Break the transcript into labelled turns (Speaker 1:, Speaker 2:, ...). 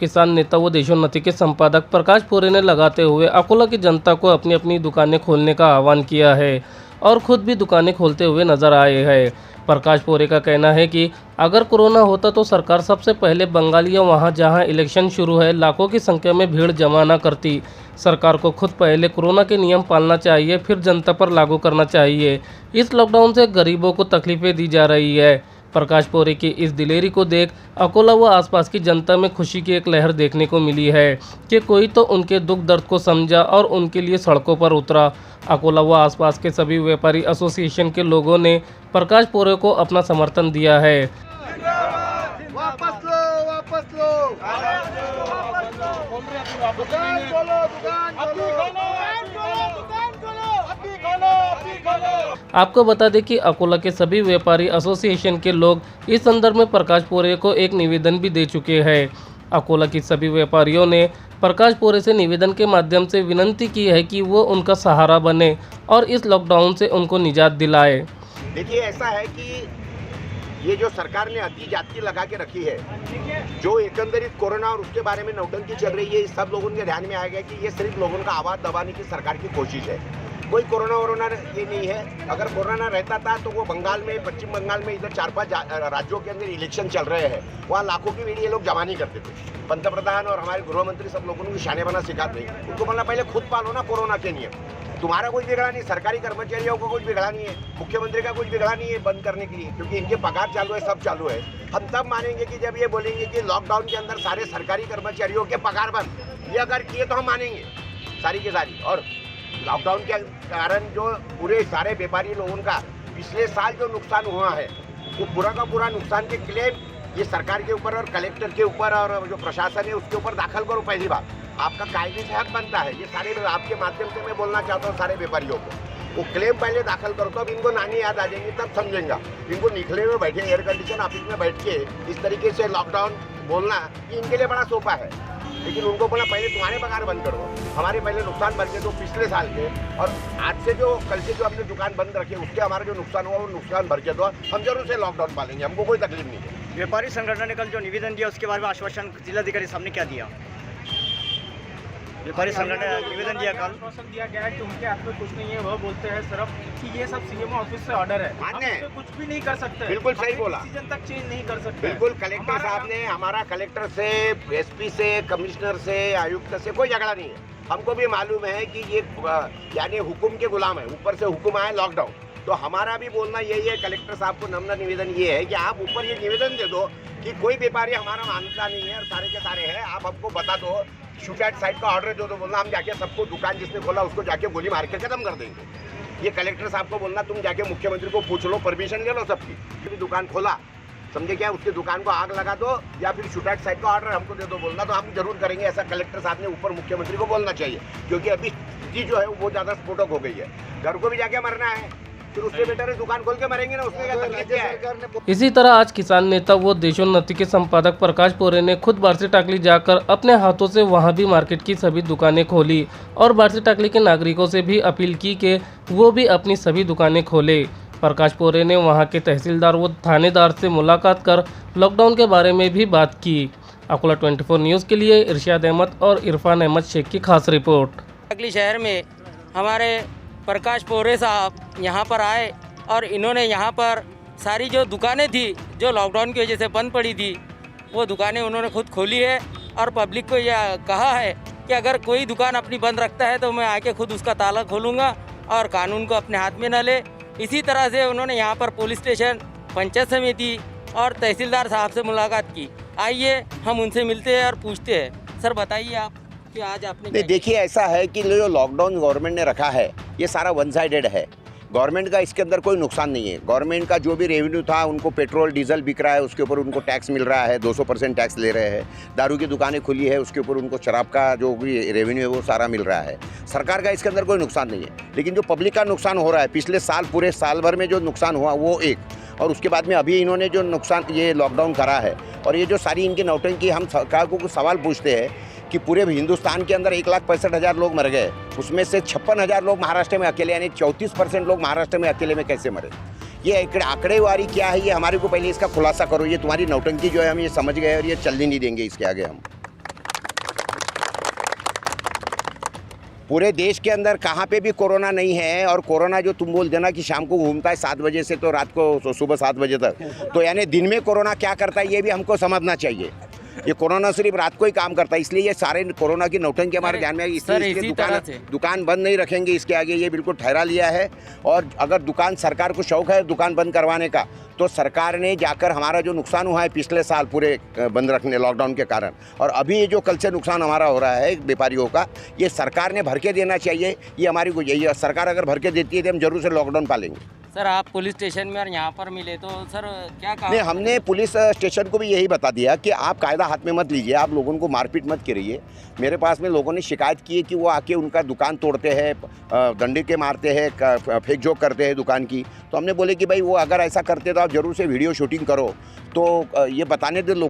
Speaker 1: किसान नेता व देशोन्नति के संपादक प्रकाश पोरे ने लगाते हुए अकोला की जनता को अपनी अपनी दुकानें खोलने का आह्वान किया है और खुद भी दुकानें खोलते हुए नजर आए हैं। प्रकाश पोरे का कहना है कि अगर कोरोना होता तो सरकार सबसे पहले बंगाल या वहां जहां इलेक्शन शुरू है लाखों की संख्या में भीड़ जमा न करती। सरकार को खुद पहले कोरोना के नियम पालना चाहिए, फिर जनता पर लागू करना चाहिए। इस लॉकडाउन से गरीबों को तकलीफें दी जा रही है। प्रकाश पोरे की इस दिलेरी को देख अकोला व आसपास की जनता में खुशी की एक लहर देखने को मिली है कि कोई तो उनके दुख दर्द को समझा और उनके लिए सड़कों पर उतरा। अकोला व आसपास के सभी व्यापारी एसोसिएशन के लोगों ने प्रकाश पोरे को अपना समर्थन दिया है।
Speaker 2: वापस लो, वापस लो, दुकान खोलो, दुकान खोलो।
Speaker 1: आपको बता दें कि अकोला के सभी व्यापारी एसोसिएशन के लोग इस संदर्भ में प्रकाश पोरे को एक निवेदन भी दे चुके हैं। अकोला की सभी व्यापारियों ने प्रकाश पोरे से निवेदन के माध्यम से विनती की है कि वो उनका सहारा बने और इस लॉकडाउन से उनको निजात दिलाए।
Speaker 3: देखिए, ऐसा है कि ये जो सरकार ने अति जाति लगा के रखी है, जो एकंदरित कोरोना और उसके बारे में नौटंकी चल रही है, सब लोगों के ध्यान में आएगा कि ये सिर्फ लोगों का आवाज़ दबाने की सरकार की कोशिश है। कोई कोरोना वोरोना ये नहीं है। अगर कोरोना रहता था तो वो बंगाल में, पश्चिम बंगाल में इधर 4-5 राज्यों के अंदर इलेक्शन चल रहे हैं, वहाँ लाखों की भीड़ ये लोग जमा नहीं करते थे। पंतप्रधान और हमारे गृह मंत्री सब लोगों को शाने बना सिखाते हैं। उनको बोलना पहले खुद पालो ना कोरोना के नियम। तुम्हारा कुछ बिगड़ा नहीं, सरकारी कर्मचारियों को कुछ बिगड़ा नहीं है, मुख्यमंत्री का कुछ बिगड़ा नहीं है बंद करने के लिए, क्योंकि इनके पगार चालू है, सब चालू है। हम तब मानेंगे कि जब ये बोलेंगे कि लॉकडाउन के अंदर सारे सरकारी कर्मचारियों के पगार बंद, ये अगर किए तो हम मानेंगे सारी की सारी। और लॉकडाउन के कारण जो पूरे सारे व्यापारी लोगों का पिछले साल जो नुकसान हुआ है, वो पूरा का पूरा नुकसान के क्लेम ये सरकार के ऊपर और कलेक्टर के ऊपर और जो प्रशासन है उसके ऊपर दाखिल करो। पहली बात, आपका कायदे से हक बनता है। ये सारे आपके माध्यम से मैं बोलना चाहता हूँ सारे व्यापारियों को, वो क्लेम पहले दाखिल करो। तो अब इनको नानी याद आ जाएंगी, तब समझेंगे। इनको निकले में बैठे एयर कंडीशन ऑफिस में बैठ के इस तरीके से लॉकडाउन बोलना कि इनके लिए बड़ा सोपा है, लेकिन उनको बोला पहले तुम्हारे पगार बंद करो, हमारे पहले नुकसान भर के दो पिछले साल के, और आज से जो कल से जो हमने दुकान बंद रखे उसके हमारा जो नुकसान हुआ वो नुकसान भर के दो। हम जरूर से लॉकडाउन पालेंगे, हमको कोई तकलीफ नहीं है।
Speaker 4: व्यापारी संगठन ने कल जो निवेदन दिया उसके बारे में आश्वासन जिलाधिकारी साहब ने क्या दिया? व्यापारी संगठन ने निवेदन दिया, कल
Speaker 5: आश्वासन दिया गया है कि उनके हाथ में कुछ नहीं है। वह बोलते हैं सिर्फ कि ये सब सीएम ऑफिस से ऑर्डर है, हम इसमें कुछ भी नहीं कर सकते।
Speaker 3: बिल्कुल सही बोला,
Speaker 5: डिसीजन तक चेंज नहीं कर सकते।
Speaker 3: बिल्कुल कलेक्टर साहब ने, हमारा कलेक्टर से, एसपी से, कमिश्नर से, आयुक्त से कोई झगड़ा नहीं है। हमको भी मालूम है कि ये यानी हुकुम के गुलाम है, ऊपर से हुकुम आया लॉकडाउन। तो हमारा भी बोलना यही है, कलेक्टर साहब को नम्र निवेदन ये है कि आप ऊपर ये निवेदन दे दो कि कोई व्यापारी हमारा मानता नहीं है और सारे के सारे हैं, आप हमको बता दो, शूट एट साइड का ऑर्डर दे दो। बोलना हम जाके सबको, दुकान जिसने खोला उसको जाके गोली मार के खत्म कर देंगे। ये कलेक्टर साहब को बोलना तुम जाके मुख्यमंत्री को पूछ लो, परमिशन ले लो सबकी। फिर दुकान खोला, समझे क्या, उसकी दुकान को आग लगा दो या फिर शूट एट साइड का ऑर्डर हमको दे दो, बोलना तो हम जरूर करेंगे। ऐसा कलेक्टर साहब ने ऊपर मुख्यमंत्री को बोलना चाहिए, क्योंकि अभी स्थिति जो है वो ज़्यादा स्फोटक हो गई है। घर को भी जाके मरना है, फिर उससे बेटर है दुकान खोल के मरेंगे ना, उसमें क्या तकलीफ क्या है।
Speaker 1: इसी तरह आज किसान नेता व देशोन्नति के संपादक प्रकाश पोरे ने खुद बारसी टाकली जाकर अपने हाथों से वहां भी मार्केट की सभी दुकानें खोली और बारसी टाकली के नागरिकों से भी अपील की कि वो भी अपनी सभी दुकानें खोले। प्रकाश पोरे ने वहां के तहसीलदार व थानेदार से मुलाकात कर लॉकडाउन के बारे में भी बात की। अकोला 24 न्यूज़ के लिए इरशाद अहमद और इरफान अहमद शेख की खास रिपोर्ट।
Speaker 6: टाकली शहर में हमारे प्रकाश पोरे साहब यहाँ पर आए और इन्होंने यहाँ पर सारी जो दुकानें थी जो लॉकडाउन की वजह से बंद पड़ी थी, वो दुकानें उन्होंने खुद खोली है और पब्लिक को यह कहा है कि अगर कोई दुकान अपनी बंद रखता है तो मैं आके खुद उसका ताला खोलूँगा और कानून को अपने हाथ में न ले। इसी तरह से उन्होंने यहाँ पर पुलिस स्टेशन, पंचायत समिति और तहसीलदार साहब से मुलाकात की। आइए हम उनसे मिलते हैं और पूछते हैं। सर बताइए आप कि आज आपने
Speaker 3: नहीं, देखिए ऐसा है कि जो लॉकडाउन गवर्नमेंट ने रखा है ये सारा वन साइडेड है। गवर्नमेंट का इसके अंदर कोई नुकसान नहीं है। गवर्नमेंट का जो भी रेवेन्यू था, उनको पेट्रोल डीजल बिक रहा है उसके ऊपर उनको टैक्स मिल रहा है, 200% टैक्स ले रहे हैं। दारू की दुकानें खुली है उसके ऊपर उनको शराब का जो भी रेवेन्यू है वो सारा मिल रहा है। सरकार का इसके अंदर कोई नुकसान नहीं है। लेकिन जो पब्लिक का नुकसान हो रहा है, पिछले साल पूरे साल भर में जो नुकसान हुआ वो एक, और उसके बाद में अभी इन्होंने जो नुकसान ये लॉकडाउन करा है और ये जो सारी इनकी नौटंकी, हम सरकार को कुछ सवाल पूछते हैं कि पूरे हिंदुस्तान के अंदर 1,65,000 लोग मर गए, उसमें से 56,000 लोग महाराष्ट्र में अकेले, यानी 34% लोग महाराष्ट्र में अकेले में कैसे मरे। ये आंकड़ेवारी क्या है, ये हमारे को पहले इसका खुलासा करो। ये तुम्हारी नौटंकी जो है हम ये समझ गए और ये चलने नहीं देंगे इसके आगे हम। पूरे देश के अंदर कहाँ पे भी कोरोना नहीं है। और कोरोना जो तुम बोल देना कि शाम को घूमता है 7 बजे से तो रात को सुबह 7 बजे तक, तो यानी दिन में कोरोना क्या करता है ये भी हमको समझना चाहिए। ये कोरोना सिर्फ रात को ही काम करता है, इसलिए ये सारे कोरोना की नौटंकी हमारे ध्यान में आई। इसलिए इसकी दुकान बंद नहीं रखेंगे इसके आगे, ये बिल्कुल ठहरा लिया है। और अगर दुकान सरकार को शौक है दुकान बंद करवाने का, तो सरकार ने जाकर हमारा जो नुकसान हुआ है पिछले साल पूरे बंद रखने लॉकडाउन के कारण, और अभी ये जो कल से नुकसान हमारा हो रहा है व्यापारियों का, ये सरकार ने भर के देना चाहिए। ये हमारी यही है, सरकार अगर भर के देती है तो हम जरूर से लॉकडाउन पालेंगे।
Speaker 6: सर आप पुलिस स्टेशन में और यहाँ पर मिले तो सर क्या कहा?
Speaker 3: नहीं, हमने पुलिस स्टेशन को भी यही बता दिया कि आप कायदा हाथ में मत लीजिए, आप लोगों को मारपीट मत करिए। मेरे पास में लोगों ने शिकायत की है कि वो आके उनका दुकान तोड़ते हैं, डंडे के मारते हैं, फेंक जोक करते हैं दुकान की। तो हमने बोले कि भाई वो अगर ऐसा करते तो आप जरूर से वीडियो शूटिंग करो, तो ये बताने दे